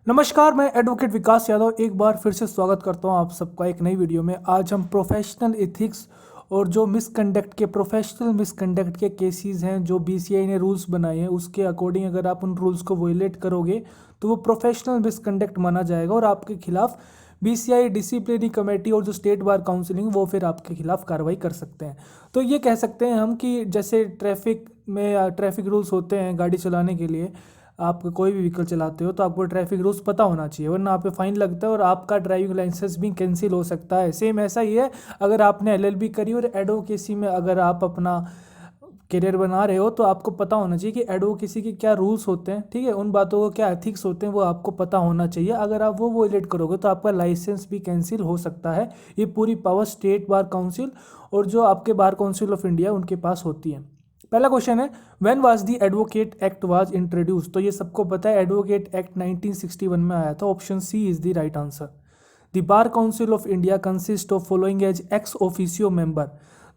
नमस्कार, मैं एडवोकेट विकास यादव एक बार फिर से स्वागत करता हूं आप सबका एक नई वीडियो में। आज हम प्रोफेशनल एथिक्स और जो प्रोफेशनल मिसकंडक्ट के केसेस हैं जो बीसीआई ने रूल्स बनाए हैं उसके अकॉर्डिंग अगर आप उन रूल्स को वोलेट करोगे तो वो प्रोफेशनल मिसकंडक्ट माना जाएगा और आपके खिलाफ बीसीआई डिसिप्लिनरी कमेटी और जो स्टेट बार काउंसिलिंग वो फिर आपके खिलाफ कार्रवाई कर सकते हैं। तो ये कह सकते हैं हम कि जैसे ट्रैफिक रूल्स होते हैं गाड़ी चलाने के लिए, आप कोई भी व्हीकल चलाते हो तो आपको ट्रैफिक रूल्स पता होना चाहिए, वरना आप पे फाइन लगता है और आपका ड्राइविंग लाइसेंस भी कैंसिल हो सकता है। सेम ऐसा ही है अगर आपने एलएलबी करी और एडवोकेसी में अगर आप अपना करियर बना रहे हो तो आपको पता होना चाहिए कि एडवोकेसी के क्या रूल्स होते हैं, ठीक है, उन बातों को क्या एथिक्स होते हैं वो आपको पता होना चाहिए। अगर आप वो वोलेट करोगे तो आपका लाइसेंस भी कैंसिल हो सकता है। ये पूरी पावर स्टेट बार काउंसिल और जो आपके बार काउंसिल ऑफ इंडिया उनके पास होती है। पहला क्वेश्चन है, when was the advocate act was introduce. तो ये सबको पता है, एडवोकेट एक्ट 1961 में आया था। Option C is the right answer. The bar council of India consist of following as ex officio member.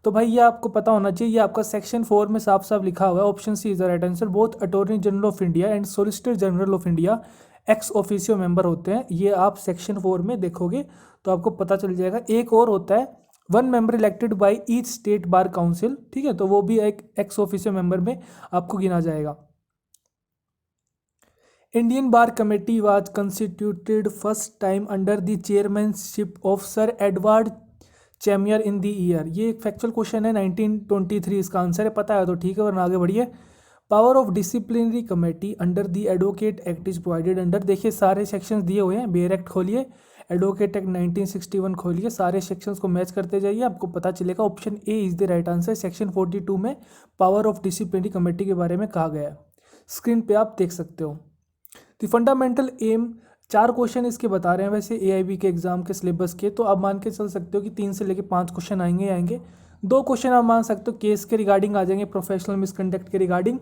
तो भाई ये आपको पता होना चाहिए, ये आपका सेक्शन 4 में साफ साफ लिखा हुआ है। Option C is the right answer. Both attorney general of India and solicitor general of India ex officio member होते हैं। ये आप सेक्शन 4 में देखोगे तो आपको पता चल जाएगा। एक और होता है, one member elected by each state bar council, ठीक है, तो वो भी एक एक्स ऑफिशियो मेंबर में आपको गिना जाएगा। Indian bar committee was constituted first time under the chairmanship of sir Edward Chamier in the year. ये एक फैक्चुअल क्वेश्चन है, 1923 इसका आंसर है। पता है तो ठीक है, वरना आगे बढ़िए। Power of disciplinary committee under the advocate act is provided under. देखिए सारे सेक्शंस दिए हुए हैं, बेयर एक्ट खोलिए, एडवोकेट एक्ट 1961 खोलिए, सारे सेक्शंस को मैच करते जाइए, आपको पता चलेगा। Option A is the right answer. Section 42 में पावर ऑफ डिसिप्लिनरी कमेटी के बारे में कहा गया है, स्क्रीन पे आप देख सकते हो। द फंडामेंटल एम, 4 क्वेश्चन इसके बता रहे हैं वैसे एआईबी के एग्जाम के सिलेबस के, तो आप मान के चल सकते हो कि 3 से लेकर 5 क्वेश्चन आएंगे। 2 क्वेश्चन आप मान सकते हो केस के रिगार्डिंग आ जाएंगे, प्रोफेशनल मिसकंडक्ट के रिगार्डिंग।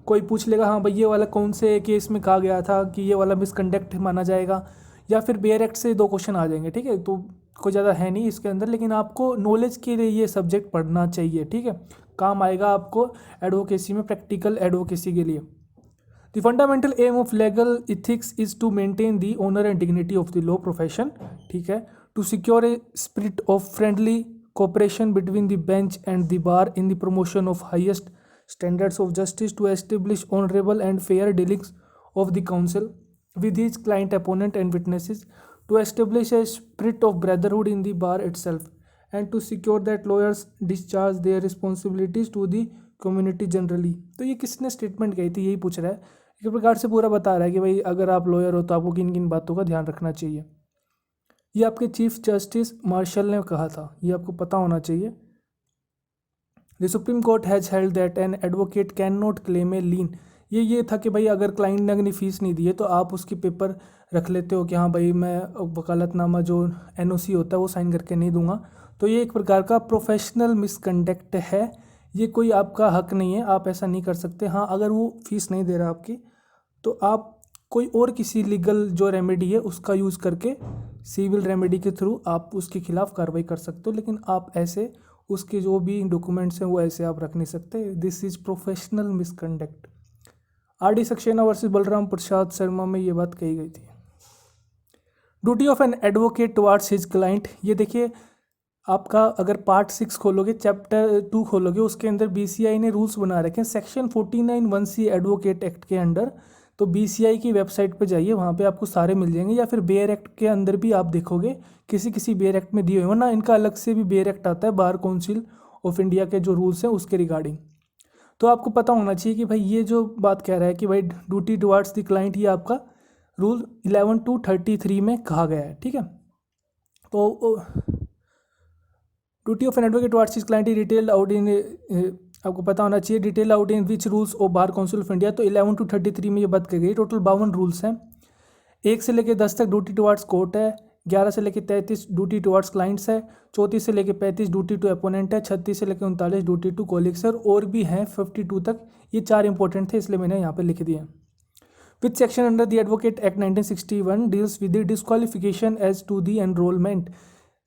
कोई पूछ लेगा हाँ भाई ये वाला कौन से केस में कहा गया था कि ये वाला मिसकंडक्ट माना जाएगा, या फिर बेयर एक्ट से 2 क्वेश्चन आ जाएंगे, ठीक है। तो कोई ज़्यादा है नहीं इसके अंदर, लेकिन आपको नॉलेज के लिए ये सब्जेक्ट पढ़ना चाहिए, ठीक है, काम आएगा आपको एडवोकेसी में, प्रैक्टिकल एडवोकेसी के लिए। The fundamental aim of legal ethics is to maintain the honor and dignity of the law profession, ठीक है, to secure a spirit of friendly cooperation between the bench and the bar in the promotion of highest standards of justice, to establish honorable and fair dealings of the counsel with his client, opponent and witnesses, to establish a spirit of brotherhood in the bar itself, and to secure that lawyers discharge their responsibilities to the community generally. तो ये किसने statement कही थी, यही पूछ रहा है। एक प्रकार से पूरा बता रहा है कि भाई अगर आप लॉयर हो तो आपको किन किन बातों का ध्यान रखना चाहिए। ये आपके चीफ जस्टिस मार्शल ने कहा था, ये आपको पता होना चाहिए। The supreme Court has held that an advocate can not claim a lien. ये था कि भाई अगर क्लाइंट ने अगर फीस नहीं दी है तो आप उसकी पेपर रख लेते हो कि हाँ भाई मैं वकालतनामा जो एनओसी होता है वो साइन करके नहीं दूंगा। तो ये एक प्रकार का प्रोफेशनल मिसकंडक्ट है, ये कोई आपका हक नहीं है, आप ऐसा नहीं कर सकते। हाँ अगर वो फीस नहीं दे रहा आपकी तो आप कोई और किसी लीगल जो रेमेडी है उसका यूज़ करके, सिविल रेमेडी के थ्रू आप उसके खिलाफ कार्रवाई कर सकते हो, लेकिन आप ऐसे उसके जो भी डॉक्यूमेंट्स हैं वो ऐसे आप रख नहीं सकते। This is professional misconduct. R D Saxena versus Balram Prasad Sharma में ये बात कही गई थी। Duty of an advocate towards his client, ये देखिए आपका अगर पार्ट 6 खोलोगे, चैप्टर 2 खोलोगे, उसके अंदर बीसीआई ने रूल्स बना रखे हैं सेक्शन 49(1)(c एडवोकेट एक्ट के अंडर। तो बीसीआई की वेबसाइट पे जाइए, वहाँ पे आपको सारे मिल जाएंगे, या फिर बेयर एक्ट के अंदर भी आप देखोगे किसी बेयर एक्ट में दिए हुए, वरना इनका अलग से भी बेयर एक्ट आता है बार काउंसिल ऑफ इंडिया के जो रूल्स हैं उसके रिगार्डिंग। तो आपको पता होना चाहिए कि भाई ये जो बात कह रहा है कि भाई ड्यूटी टुवार्ड्स द क्लाइंट, ये आपका रूल 11(2)(33) में कहा गया है, ठीक है। तो duty of an advocate towards his client detailed out in, आपको पता होना चाहिए detail out in which rules of bar council of India. तो 11(2)(33) में ये बात कही गई। टोटल 52 रूल्स हैं। 1 से लेकर 10 तक ड्यूटी टुवार्ड्स कोर्ट है, 11 से लेकर 33 ड्यूटी टुवार्ड्स क्लाइंट्स है, 34 से लेकर 35 ड्यूटी टू अपोनेंट है, 36 से लेकर 39 ड्यूटी टू कोलिग्स है, और भी हैं 52 तक। ये 4 इंपॉर्टेंट थे इसलिए मैंने यहाँ पे लिख दिए। Which section under the advocate act 1961 deals with the disqualification as to the enrolment.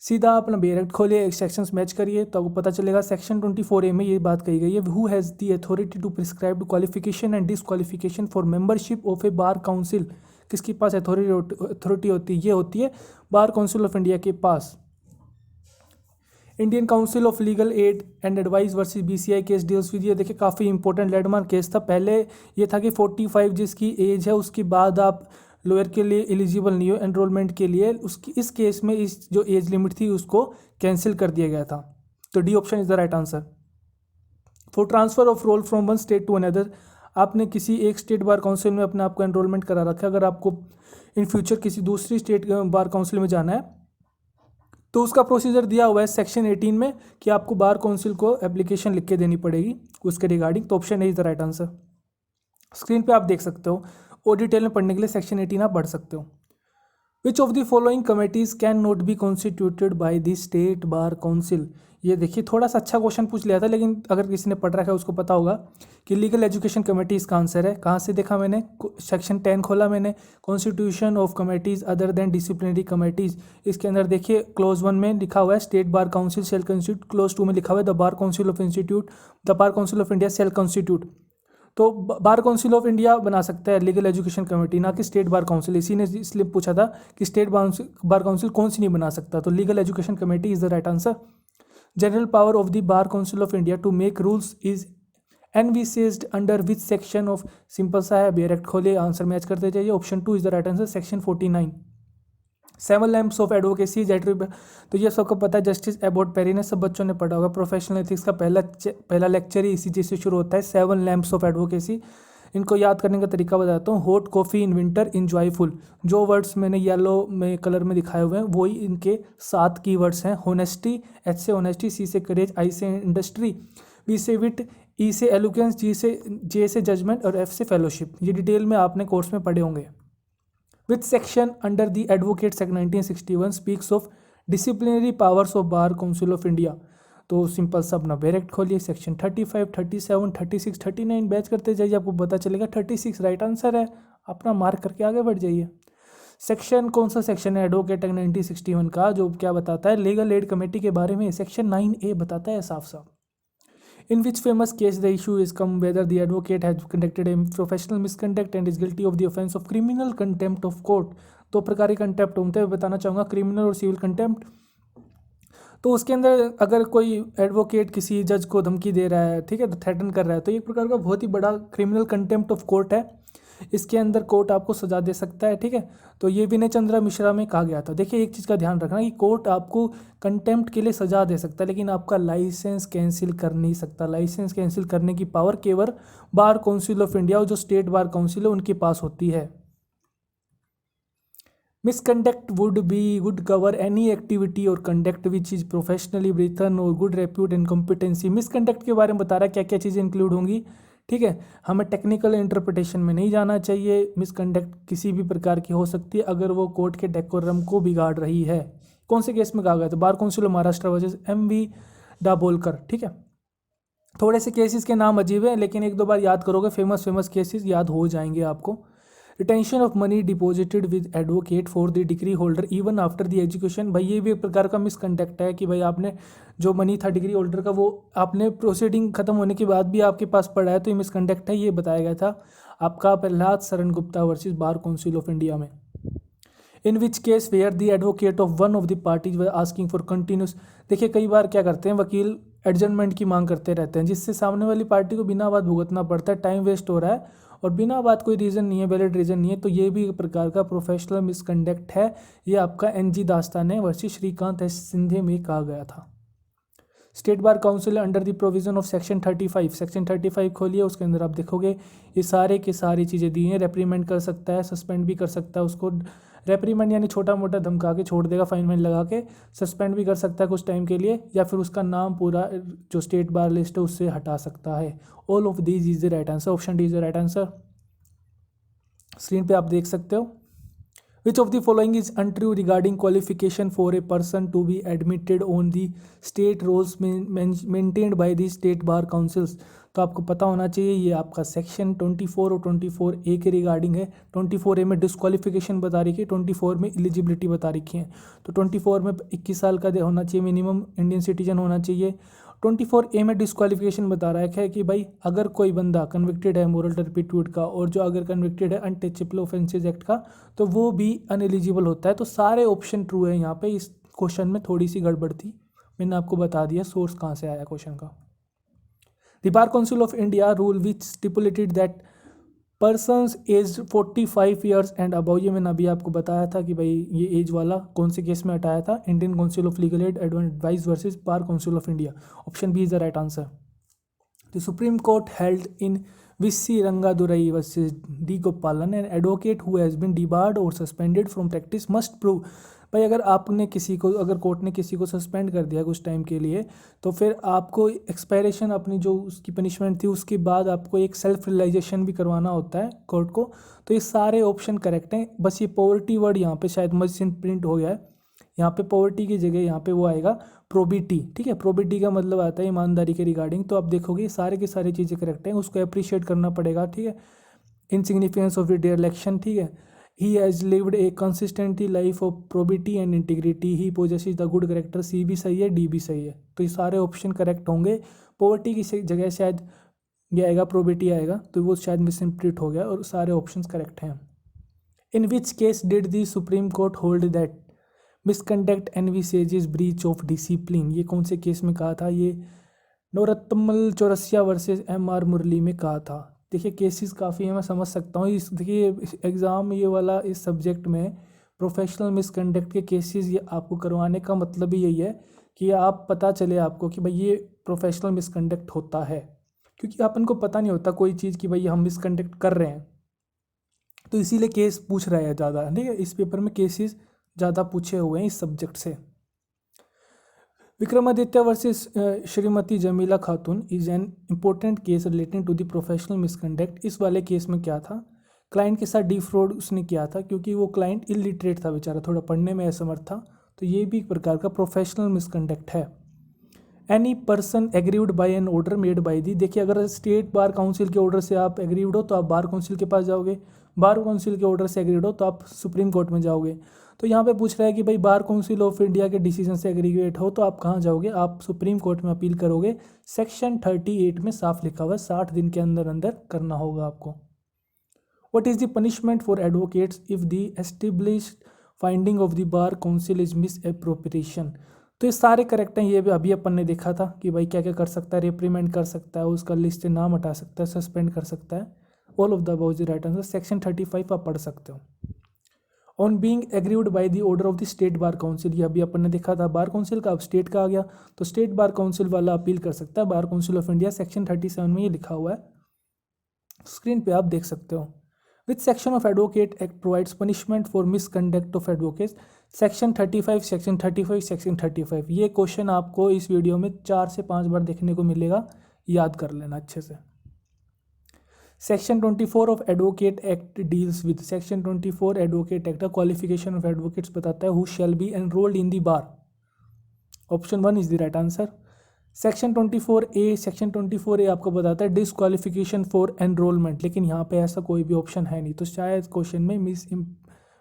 सीधा अपना बेयर एक्ट खोलिए, सेक्शंस मैच करिए तो आपको पता चलेगा। सेक्शन 24A में ये बात कही गई है, who has the authority to prescribe qualification and disqualification for membership of a bar council किसके पास अथॉरिटी होती है? ये होती है बार काउंसिल ऑफ इंडिया के पास। Indian council of legal aid and advice versus BCI case deals with, ये देखिए काफ़ी इंपॉर्टेंट लैंडमार्क केस था। पहले ये था कि 45 जिसकी एज है उसके बाद आप लॉयर के लिए एलिजिबल नहीं हो एनरोलमेंट के लिए, उसकी इस केस में इस जो एज लिमिट थी उसको कैंसिल कर दिया गया था। तो D option is the right answer. For transfer of roll from one state to another, आपने किसी एक स्टेट बार काउंसिल में अपने आप को एनरोलमेंट करा रखा है, अगर आपको इन फ्यूचर किसी दूसरी स्टेट बार काउंसिल में जाना है तो उसका प्रोसीजर दिया हुआ है सेक्शन 18 में कि आपको बार काउंसिल को एप्लीकेशन लिख के देनी पड़ेगी उसके रिगार्डिंग। तो option A is the right answer. Screen पे आप देख सकते हो, और डिटेल में पढ़ने के लिए सेक्शन 18 आप पढ़ सकते हो। विच of the following committees can not be constituted by the state bar council, ये देखिए थोड़ा सा अच्छा क्वेश्चन पूछ लिया था, लेकिन अगर किसी ने पढ़ रखा है उसको पता होगा कि लीगल एजुकेशन कमेटी इसका आंसर है। कहाँ से देखा मैंने? सेक्शन 10 खोला मैंने, constitution of committees other than disciplinary committees. इसके अंदर देखिए क्लोज 1 में लिखा हुआ है state bar council shall constitute, clause 2 में लिखा हुआ है the bar council of India shall constitute. तो बार काउंसिल ऑफ इंडिया बना सकता है लीगल एजुकेशन कमेटी, ना कि स्टेट बार काउंसिल। इसी ने इसलिए पूछा था कि स्टेट बार काउंसिल कौन सी नहीं बना सकता, तो legal education committee is the right answer. General power of the bar council of India to make rules is envisaged under which section of, simple सा है, डायरेक्ट खोलिए आंसर मैच करते जाइए। Option 2 is the right answer, section 49। 7 lamps of advocacy तो ये सबको पता है, जस्टिस एबॉट पेरी ने, सब बच्चों ने पढ़ा होगा। प्रोफेशनल एथिक्स का पहला लेक्चर ही इसी चीज़ से शुरू होता है, 7 लैम्प्स ऑफ एडवोकेसी। इनको याद करने का तरीका बताता हूँ। Hot coffee in winter, enjoyful, जो वर्ड्स मैंने येलो में कलर में दिखाए हुए हैं वही इनके 7 की वर्ड्स हैं। होनेस्टी, एच से होनेस्टी, सी से करेज, आई से इंडस्ट्री, बी से विट, ई से एलोक्वेंस, जे से जजमेंट और एफ से फेलोशिप। ये डिटेल में आपने कोर्स में पढ़े होंगे। विच section under the advocates act 1961 speaks of disciplinary powers of bar council of India? तो सिंपल सा अपना डायरेक्ट खोलिए, सेक्शन 35, 37, 36, 39 बैच करते जाइए, आपको पता चलेगा 36 राइट आंसर है। अपना मार्क करके आगे बढ़ जाइए। सेक्शन कौन सा सेक्शन है एडवोकेट एक्ट 1961 का, जो क्या बताता है लीगल एड कमेटी के बारे में? सेक्शन 9A बताता है साफ साफ। In which famous case the issue is come whether the advocate has conducted a professional misconduct and is guilty of the offence of criminal contempt of court? 2 प्रकार के contempt होते हैं, बताना चाहूँगा, क्रिमिनल और सिविल कंटेम्प्ट। तो उसके अंदर अगर कोई एडवोकेट किसी जज को धमकी दे रहा है, ठीक है, तो थ्रेटन कर रहा है, तो एक प्रकार का बहुत ही बड़ा क्रिमिनल कंटेम्प्ट ऑफ कोर्ट है। इसके अंदर कोर्ट आपको सजा दे सकता है, ठीक है। तो ये विनय चंद्रा मिश्रा में कहा गया था। देखिए एक चीज़ का ध्यान रखना कि कोर्ट आपको कंटेम्प्ट के लिए सजा दे सकता है, लेकिन आपका लाइसेंस कैंसिल कर नहीं सकता। लाइसेंस कैंसिल करने की पावर केवल बार काउंसिल ऑफ इंडिया और जो स्टेट बार काउंसिल है उनके पास होती है। Misconduct would cover any activity और conduct which is professionally written और good repute and competency. Misconduct के बारे में बता रहा है क्या क्या चीज़ें इंक्लूड होंगी, ठीक है। हमें टेक्निकल इंटरप्रिटेशन में नहीं जाना चाहिए। मिसकंडक्ट किसी भी प्रकार की हो सकती है अगर वो कोर्ट के डेकोरम को बिगाड़ रही है। कौन से केस में कहा गया? तो bar council of Maharashtra versus MV Dabholkar, ठीक है। थोड़े से केसेस के नाम अजीब हैं, लेकिन 1-2 बार याद करोगे फेमस केसेस याद हो जाएंगे आपको। Retention of money deposited with advocate for the degree holder even after the education. भाई ये भी एक प्रकार का मिसकंडक्ट है कि भाई आपने जो मनी था डिग्री होल्डर का वो आपने प्रोसीडिंग खत्म होने के बाद भी आपके पास पड़ा है, तो ये मिसकंडक्ट है। ये बताया गया था आपका Prahlad Sharan Gupta versus bar council of India में। In which case where the advocate of one of the parties were asking for continuous. देखिए कई बार क्या करते हैं वकील एडजर्नमेंट की मांग करते रहते हैं, जिससे सामने वाली पार्टी को बिना बात भुगतना पड़ता है, टाइम वेस्ट हो रहा है और बिना बात कोई रीज़न नहीं है, वैलिड रीज़न नहीं है। तो ये भी एक प्रकार का प्रोफेशनल मिसकंडक्ट है। ये आपका NG Dastane versus Shrikant S Sindhe में कहा गया था। State bar council under the provision of section 35, section 35 खोलिए, उसके अंदर आप देखोगे ये सारे की सारी चीज़ें दी हैं। रेप्रीमेंट कर सकता है, सस्पेंड भी कर सकता है उसको। रेप्रीमेंट यानी छोटा मोटा धमका के छोड़ देगा, फाइन वाइन लगा के। सस्पेंड भी कर सकता है कुछ टाइम के लिए, या फिर उसका नाम पूरा जो स्टेट बार लिस्ट है उससे हटा सकता है। All of these is the right answer, option D is the right answer. Screen पे आप देख सकते हो। Which of the following is untrue regarding qualification for a person to be admitted on the state roles maintained by the state bar councils? तो आपको पता होना चाहिए ये आपका सेक्शन 24 और 24A के रिगार्डिंग है। 24A में डिस्क्वालिफिकेशन बता रखी है, 24 में एलिजिबिलिटी बता रखी है। तो 24 में 21 साल का होना चाहिए मिनिमम, इंडियन सिटीजन होना चाहिए। 24A में डिस्क्वालिफिकेशन बता रहा है कि भाई अगर कोई बंदा कन्विक्टेड है मोरल टर्पिट्यूड का और जो अगर कन्विक्टेड है अनटचेबल ऑफेंसेस एक्ट का तो वो भी अनएलिजिबल होता है। तो सारे ऑप्शन ट्रू है यहाँ पे। इस क्वेश्चन में थोड़ी सी गड़बड़ थी, मैंने आपको बता दिया सोर्स कहाँ से आया क्वेश्चन का। The bar council of India rule which stipulated that persons as 45 years and above, ये मैंने अभी आपको बताया था कि भाई ये एज वाला कौन से केस में हटाया था, Indian council of legal aid advice versus bar council of India. Option B is the right answer. The supreme court held in V C Rangadurai versus D Gopalan an advocate who has been debarred और suspended from practice must prove. भाई अगर आपने किसी को, अगर court ने किसी को सस्पेंड कर दिया कुछ टाइम के लिए, तो फिर आपको एक्सपायरेशन अपनी जो उसकी पनिशमेंट थी उसके बाद आपको एक सेल्फ रियलाइजेशन भी करवाना होता है कोर्ट को। तो ये सारे ऑप्शन करेक्ट हैं, बस ये पॉवर्टी वर्ड यहाँ पे शायद मशीन प्रिंट हो गया है, यहाँ पे पॉवर्टी की जगह यहाँ पे वो आएगा प्रोबिटी। ठीक है, प्रोबिटी का मतलब आता है ईमानदारी के रिगार्डिंग। तो आप देखोगे सारे की सारी चीज़ें करेक्ट हैं, उसको अप्रिशिएट करना पड़ेगा। ठीक है, इनसिग्निफिकेंस ऑफ डियर इलेक्शन, ठीक है, he has lived a consistently life of probity and integrity, he possesses the good character, C भी सही है, डी भी सही है। तो ये सारे ऑप्शन करेक्ट होंगे। पॉवर्टी की जगह शायद ये आएगा, प्रोबिटी आएगा, तो वो शायद मिसप्रिंट हो गया और सारे ऑप्शन करेक्ट हैं। In which case did the supreme court hold that misconduct envisages breach of discipline, ये कौन से केस में कहा था? ये नरोत्तमल चौरसिया वर्सेस एम.आर. मुरली में कहा था। देखिए केसेस काफ़ी हैं, मैं समझ सकता हूँ। इस देखिए एग्ज़ाम ये वाला इस सब्जेक्ट में प्रोफेशनल मिसकंडक्ट के केसेस ये आपको करवाने का मतलब ही यही है कि आप पता चले आपको कि भाई ये प्रोफेशनल मिसकंडक्ट होता है, क्योंकि अपन को पता नहीं होता कोई चीज़ कि भाई हम मिसकंडक्ट कर रहे हैं, तो इसीलिए केस पूछ रहा है ज़्यादा। ठीक है, इस पेपर में केसेस ज़्यादा पूछे हुए हैं इस सब्जेक्ट से। Vikramaditya versus Shrimati Jamila Khatoon is an important case relating to the professional misconduct. इस वाले केस में क्या था, क्लाइंट के साथ डिफ्रॉड उसने किया था, क्योंकि वो क्लाइंट इलिटरेट था बेचारा, थोड़ा पढ़ने में असमर्थ था, तो ये भी एक प्रकार का प्रोफेशनल मिसकंडक्ट है। Any person aggrieved by an order made by the, देखिए अगर स्टेट बार काउंसिल के ऑर्डर से आप एग्रीव्ड हो तो आप बार काउंसिल के पास जाओगे, बार काउंसिल के ऑर्डर से एग्रीव्ड हो तो आप सुप्रीम कोर्ट में जाओगे। तो यहाँ पे पूछ रहा है कि भाई बार काउंसिल ऑफ इंडिया के डिसीजन से एग्रीगेट हो तो आप कहाँ जाओगे, आप सुप्रीम कोर्ट में अपील करोगे। सेक्शन 38 में साफ लिखा हुआ है 60 दिन के अंदर अंदर करना होगा आपको। What is the punishment for advocates if the established finding of the bar council is miss appropriation. तो ये सारे करेक्ट हैं, ये भी अभी अपन ने देखा था कि भाई क्या क्या कर सकता है, रिप्रीमेंट कर सकता है, उसका लिस्ट से नाम हटा सकता है, सस्पेंड कर सकता है। All of the above is the right answer. Section 35 आप पढ़ सकते हो। On being aggrieved by the order of the state bar council, ये अभी अपन ने देखा था बार काउंसिल का, अब स्टेट का आ गया, तो स्टेट बार काउंसिल वाला अपील कर सकता है। बार काउंसिल ऑफ इंडिया सेक्शन 37 में ये लिखा हुआ है, स्क्रीन पे आप देख सकते हो। विच section of advocate act provides punishment for misconduct of advocates? Section 35, section 35, section 35। ये क्वेश्चन आपको इस वीडियो में 4 से 5 बार देखने को मिलेगा, याद कर लेना अच्छे से। Section 24 of advocate act deals with, section 24 advocate act का क्वालिफिकेशन ऑफ एडवोकेट्स बताता है, who shall be enrolled in the bar. Option 1 is the right answer. Section 24A, section 24A आपको बताता है डिसक्वालिफिकेशन फॉर एनरोलमेंट, लेकिन यहाँ पे ऐसा कोई भी ऑप्शन है नहीं, तो शायद क्वेश्चन में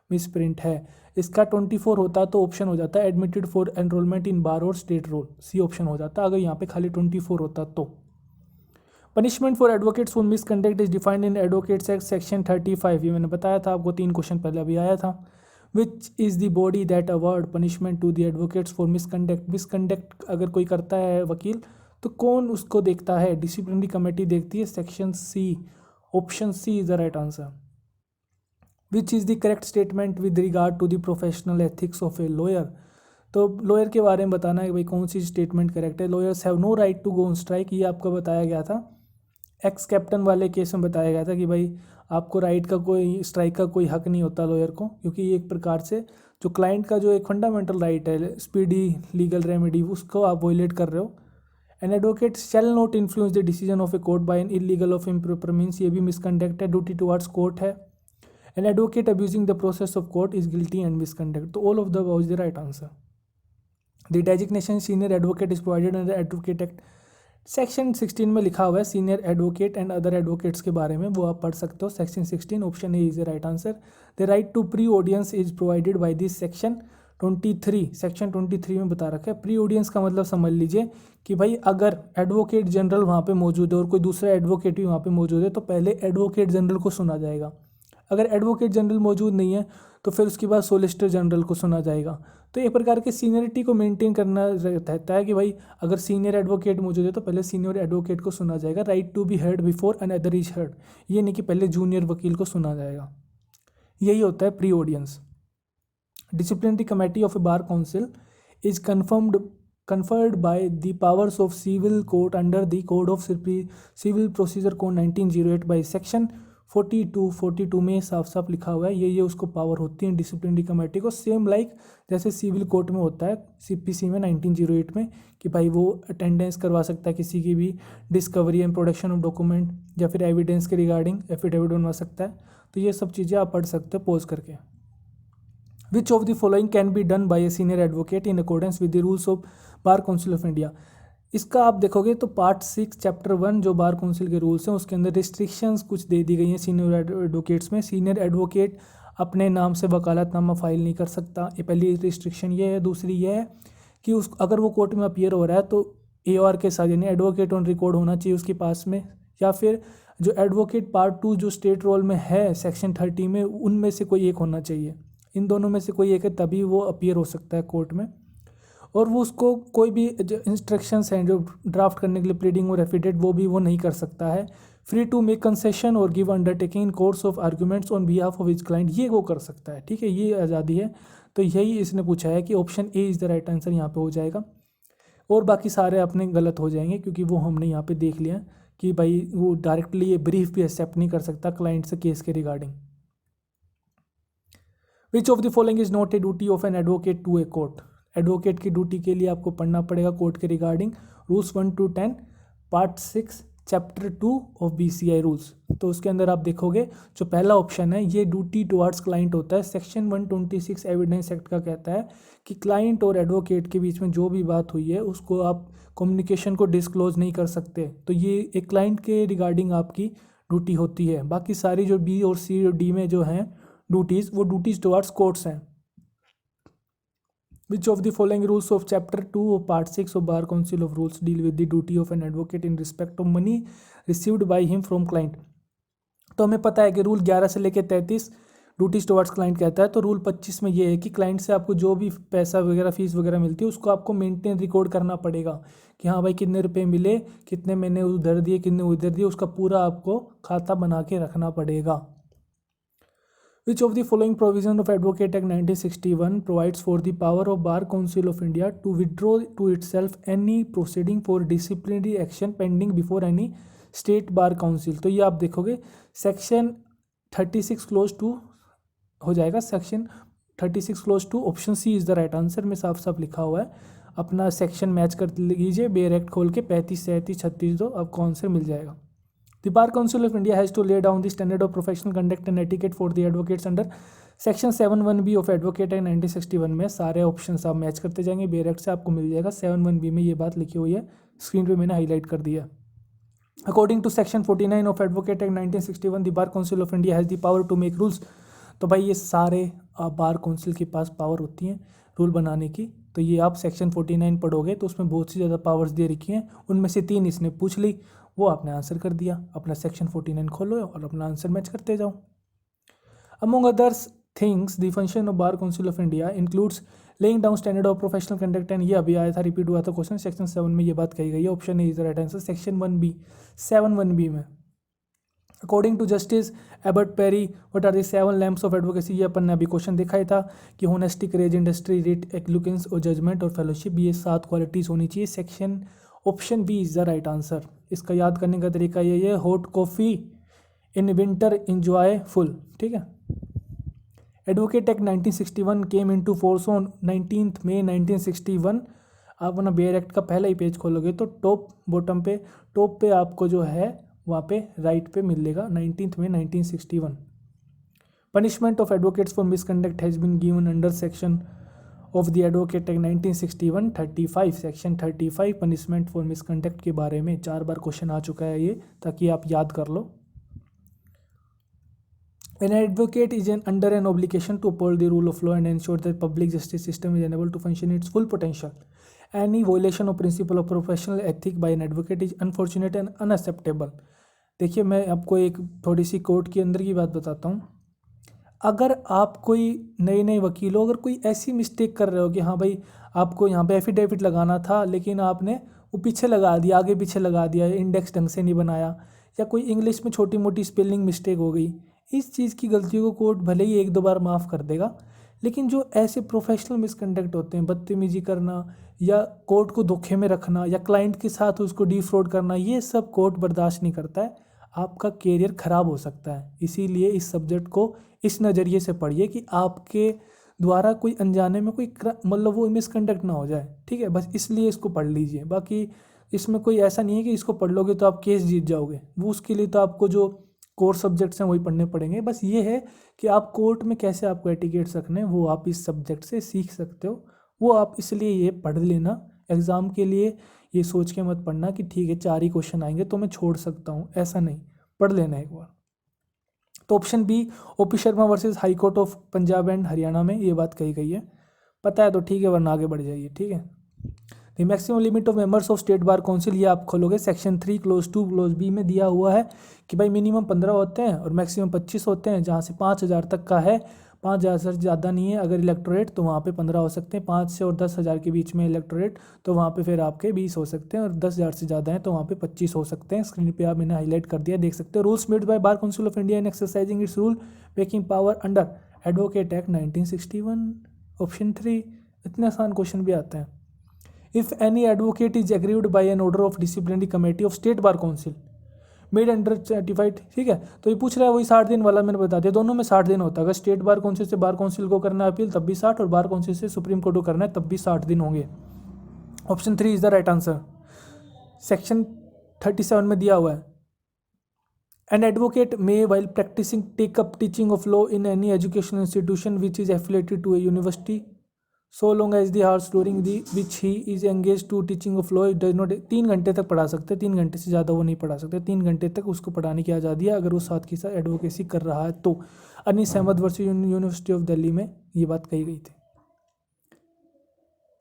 मिसप्रिंट है। इसका 24 होता तो ऑप्शन हो जाता है एडमिटेड फॉर एनरोलमेंट इन बार और स्टेट रोल, सी ऑप्शन हो जाता अगर यहाँ पे खाली 24 होता तो। Punishment for advocates for misconduct is defined in advocates act section 35, ये मैंने बताया था आपको, 3 क्वेश्चन पहले अभी आया था। Which is the body that award punishment to the advocates for misconduct, misconduct अगर कोई करता है वकील तो कौन उसको देखता है, डिसिप्लिनरी कमेटी देखती है, section C, option C is the right answer. Which is the correct statement with regard to the professional ethics of a lawyer, तो लॉयर के बारे में बताना है कि भाई कौन सी स्टेटमेंट करेक्ट है। Lawyers have no right to go on strike, ये आपको बताया गया था, एक्स कैप्टन वाले केस में बताया गया था कि भाई आपको राइट का कोई, स्ट्राइक का कोई हक नहीं होता लॉयर को, क्योंकि ये एक प्रकार से जो क्लाइंट का जो एक फंडामेंटल राइट है स्पीडी लीगल रेमेडी, उसको आप वायलेट कर रहे हो। An advocate shall not influence the decision of a court by an illegal of improper means, ये भी मिसकंडक्ट है, ड्यूटी टुवर्ड्स कोर्ट है। An advocate abusing the process of court is guilty and misconduct, तो all of the above is the right answer. The designation senior advocate is provided under advocate act, section 16 में लिखा हुआ है senior advocate and other advocates के बारे में, वो आप पढ़ सकते हो। Section 16 option A is the right answer. The right to pre audience is provided by this section 23 section 23 में बता रखा है। प्री ऑडियंस का मतलब समझ लीजिए कि भाई अगर एडवोकेट जनरल वहाँ पे मौजूद है और कोई दूसरा एडवोकेट भी वहाँ पे मौजूद है तो पहले एडवोकेट जनरल को सुना जाएगा। अगर एडवोकेट जनरल मौजूद नहीं है तो फिर उसके बाद सोलिसिटर जनरल को सुना जाएगा। तो एक प्रकार के सीनियरिटी को मेंटेन करना रहता है कि भाई अगर सीनियर एडवोकेट मौजूद है तो पहले सीनियर एडवोकेट को सुना जाएगा। Right to be heard before another is heard, ये नहीं कि पहले जूनियर वकील को सुना जाएगा। यही होता है pre audience. Disciplinary committee of a bar council is conferred by the powers of civil court under the code of civil procedure code 1908 by section 42 में साफ साफ लिखा हुआ है ये उसको पावर होती है डिसिप्लिनरी कमेटी को, सेम लाइक जैसे सिविल कोर्ट में होता है सीपीसी में 1908 में कि भाई वो अटेंडेंस करवा सकता है किसी की भी discovery and production of document या फिर एविडेंस के रिगार्डिंग एफिडेविट बनवा सकता है। तो ये सब चीज़ें आप पढ़ सकते हो पॉज करके। Which of the following can be done by a senior advocate in accordance with the rules of Bar Council of India? इसका आप देखोगे तो पार्ट 6 चैप्टर 1 जो बार काउंसिल के रूल्स हैं उसके अंदर रिस्ट्रिक्शंस कुछ दे दी गई हैं सीनियर एडवोकेट्स में। सीनियर एडवोकेट अपने नाम से वकालतनामा फाइल नहीं कर सकता, ये पहली रिस्ट्रिक्शन ये है। दूसरी ये है कि उस अगर वो कोर्ट में अपीयर हो रहा है तो AOR के साथ यानी एडवोकेट ऑन रिकॉर्ड होना चाहिए उसके पास में, या फिर जो एडवोकेट पार्ट 2 जो स्टेट रोल में है सेक्शन 30 में उनमें से कोई एक होना चाहिए। इन दोनों में से कोई एक है तभी वो अपीयर हो सकता है कोर्ट में। और वो उसको कोई भी जो इंस्ट्रक्शंस हैं जो ड्राफ्ट करने के लिए प्लीडिंग और एफिडेविट वो नहीं कर सकता है। फ्री टू मेक कंसेशन और give undertaking in course of arguments on behalf of his client, ये वो कर सकता है। ठीक है, ये आज़ादी है। तो यही इसने पूछा है कि option A is the right answer यहाँ पे हो जाएगा। और बाकी सारे अपने गलत हो जाएंगे क्योंकि वो हमने यहाँ पे देख लिया कि भाई वो डायरेक्टली ये ब्रीफ भी एक्सेप्ट नहीं कर सकता क्लाइंट से केस के regarding. Which of the following is not a duty of an advocate to a court? Advocate की ड्यूटी के लिए आपको पढ़ना पड़ेगा कोर्ट के regarding rules 1 to 10 part 6 chapter 2 of BCI rules. तो उसके अंदर आप देखोगे जो पहला ऑप्शन है ये ड्यूटी टुवर्ड्स क्लाइंट होता है। सेक्शन 126 एविडेंस एक्ट का कहता है कि क्लाइंट और एडवोकेट के बीच में जो भी बात हुई है उसको आप कम्युनिकेशन को डिस्क्लोज नहीं कर सकते। तो ये एक क्लाइंट के रिगार्डिंग आपकी ड्यूटी होती है। बाकी सारी जो B और C और D में जो हैं ड्यूटीज़ वो ड्यूटीज़ टुवर्ड्स कोर्ट्स हैं। Which of the following rules of chapter 2 of part 6 of Bar Council of Rules deal with the duty of an advocate in respect of money received by him from client? तो हमें पता है कि rule 11 से लेकर 33 duties towards client कहता है। तो रूल 25 में ये है कि क्लाइंट से आपको जो भी पैसा वगैरह फीस वगैरह मिलती है उसको आपको मेंटेन रिकॉर्ड करना पड़ेगा कि हाँ भाई कितने रुपए मिले, कितने मैंने उधर दिए, कितने उधर दिए, उसका पूरा आपको खाता बना के रखना पड़ेगा। Which of the following provision of Advocate Act 1961 provides for the power of Bar Council of India to withdraw to itself any proceeding for disciplinary action pending before any state bar council? तो ये आप देखोगे section 36 clause 2 हो जाएगा। Section 36 clause 2 option C is the right answer में साफ साफ लिखा हुआ है। अपना सेक्शन मैच कर लीजिए बेयर एक्ट खोल के 35, 37, 36 दो, आपको आंसर मिल जाएगा। The Bar Council of India has to lay down the standard of professional conduct and etiquette for the advocates under Section 7(1)(b) of Advocate Act 1961 में सारे ऑप्शंस आप मैच करते जाएंगे बेयर एक्ट से, आपको मिल जाएगा। 7(1)(b) में ये बात लिखी हुई है, स्क्रीन पे मैंने हाईलाइट कर दिया। According to Section 49 of Advocate Act 1961, the Bar Council of India has the power to make rules। तो भाई ये सारे बार काउंसिल के पास पावर होती हैं रूल बनाने की। तो ये आप सेक्शन 49 पढ़ोगे तो उसमें बहुत सी ज़्यादा पावर्स दे रखी हैं, उनमें से 3 इसने पूछ ली, वो आपने आंसर कर दिया। अपना सेक्शन 49 खोलो और अपना आंसर मैच करते जाओ। Among others things the function of bar council of India includes laying down standard of professional conduct and ये अभी आया था, रिपीट हुआ था क्वेश्चन, सेक्शन 7 में ये बात कही गई है। Option A is the right answer section 1B 7(1)(b) में। According to justice Abbott Parry what are the 7 lamps of advocacy? ये अपन ने अभी क्वेश्चन देखा ही था कि honesty, courage, industry, wit, eloquence और जजमेंट और फेलोशिप, ये 7 क्वालिटीज़ होनी चाहिए। Section option B is the right answer. इसका याद करने का तरीका ये है, hot coffee in winter enjoy full. ठीक है। Advocate act 1961 came into force on 19 मई 1961। आप अपना बेयर एक्ट का पहला ही पेज खोलोगे तो टॉप बॉटम पे टॉप पे आपको जो है वहाँ पे राइट पे मिलेगा 19 मई 1961। Punishment of advocates for misconduct has been given under section of the advocate act 1961 35 section 35 punishment for misconduct के बारे में 4 बार क्वेश्चन आ चुका है ये, ताकि आप याद कर लो। An advocate is under an obligation to uphold the rule of law and ensure that public justice system is enabled to function in its full potential. Any violation of principle of professional ethic by an advocate is unfortunate and unacceptable. देखिए मैं आपको एक थोड़ी सी court के अंदर की बात बताता हूँ। अगर आप कोई नए वकील हो, अगर कोई ऐसी मिस्टेक कर रहे हो कि हाँ भाई आपको यहाँ पे एफिडेविट लगाना था लेकिन आपने वो पीछे लगा दिया, आगे पीछे लगा दिया, इंडेक्स ढंग से नहीं बनाया, या कोई इंग्लिश में छोटी मोटी स्पेलिंग मिस्टेक हो गई, इस चीज़ की गलतियों को कोर्ट भले ही एक दो बार माफ़ कर देगा, लेकिन जो ऐसे प्रोफेशनल मिसकंडक्ट होते हैं, बदतमीजी करना या कोर्ट को धोखे में रखना या क्लाइंट के साथ उसको डिफ्रॉड करना, ये सब कोर्ट बर्दाश्त नहीं करता है। आपका कैरियर ख़राब हो सकता है। इसीलिए इस सब्जेक्ट को इस नज़रिए से पढ़िए कि आपके द्वारा कोई अनजाने में कोई मतलब वो मिसकंडक्ट ना हो जाए, ठीक है। बस इसलिए इसको पढ़ लीजिए। बाकी इसमें कोई ऐसा नहीं है कि इसको पढ़ लोगे तो आप केस जीत जाओगे, वो उसके लिए तो आपको जो कोर सब्जेक्ट्स हैं वही पढ़ने पड़ेंगे। बस ये है कि आप कोर्ट में कैसे आपको एटिकेट्स रखने हैं वो आप इस सब्जेक्ट से सीख सकते हो, वो आप इसलिए ये पढ़ लेना। एग्ज़ाम के लिए ये सोच के मत पढ़ना कि ठीक है 4 ही क्वेश्चन आएंगे तो मैं छोड़ सकता हूँ, ऐसा नहीं, पढ़ लेना एक बार। तो option B OP Sharma versus high court of Punjab and Haryana में ये बात कही गई है। पता है तो ठीक है, वरना आगे बढ़ जाइए, ठीक है। The maximum limit of members of state bar council, ये आप खोलोगे सेक्शन 3 क्लोज 2 क्लोज बी में दिया हुआ है कि भाई मिनिमम 15 होते हैं और मैक्सिमम 25 होते हैं, जहाँ से 5,000 तक का है। 5,000 से ज़्यादा नहीं है अगर इलेक्टोरेट तो वहाँ पे 15 हो सकते हैं। 5 से और 10,000 के बीच में इलेक्टोरेट तो वहाँ पे फिर आपके 20 हो सकते हैं, और 10,000 से ज़्यादा हैं तो वहाँ पे 25 हो सकते हैं। स्क्रीन पे आप मैंने हाईलाइट कर दिया, देख सकते हो। Rules made by bar council of India in exercising its rule making power under advocate act 1961। Option 3, इतने आसान क्वेश्चन भी आते हैं। If any advocate is aggrieved by an order of disciplinary committee of state bar council made under certified, ठीक है। तो ये पूछ रहा है वही 60 दिन वाला, मैंने बता दिया दोनों में 60 दिन होता है। अगर स्टेट बार काउंसिल से बार काउंसिल को करना है अपील तब भी 60, और बार काउंसिल से सुप्रीम कोर्ट को करना है तब भी 60 दिन होंगे। Option 3 is the right answer. Section 37 में दिया हुआ है, an advocate may while practicing take up teaching of law in any educational institution which is affiliated to a university so long as the hours during the which he is engaged to teaching of law it does not। 3 घंटे तक पढ़ा सकते हैं, 3 घंटे से ज़्यादा वो नहीं पढ़ा सकते। 3 घंटे तक उसको पढ़ाने की आज़ादी है अगर वो साथ के साथ एडवोकेसी कर रहा है तो। Anees Ahmad versus university of Delhi में ये बात कही गई थी।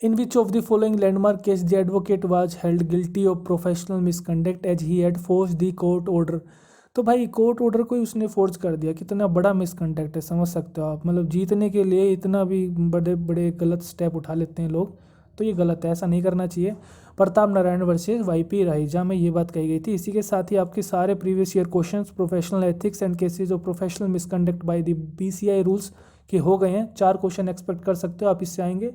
In which of the following landmark case the advocate was held guilty of professional misconduct as he had force the court order. तो भाई कोर्ट ऑर्डर को ही उसने फोर्स कर दिया, कितना बड़ा मिसकंडक्ट है, समझ सकते हो आप। मतलब जीतने के लिए इतना भी बड़े बड़े गलत स्टेप उठा लेते हैं लोग, तो ये गलत है, ऐसा नहीं करना चाहिए। प्रताप नारायण वर्सेस वाईपी राहिजा में ये बात कही गई थी। इसी के साथ ही आपके सारे previous year questions professional ethics and cases of professional misconduct by the BCI rules के हो गए हैं। 4 क्वेश्चन एक्सपेक्ट कर सकते हो आप इससे आएंगे।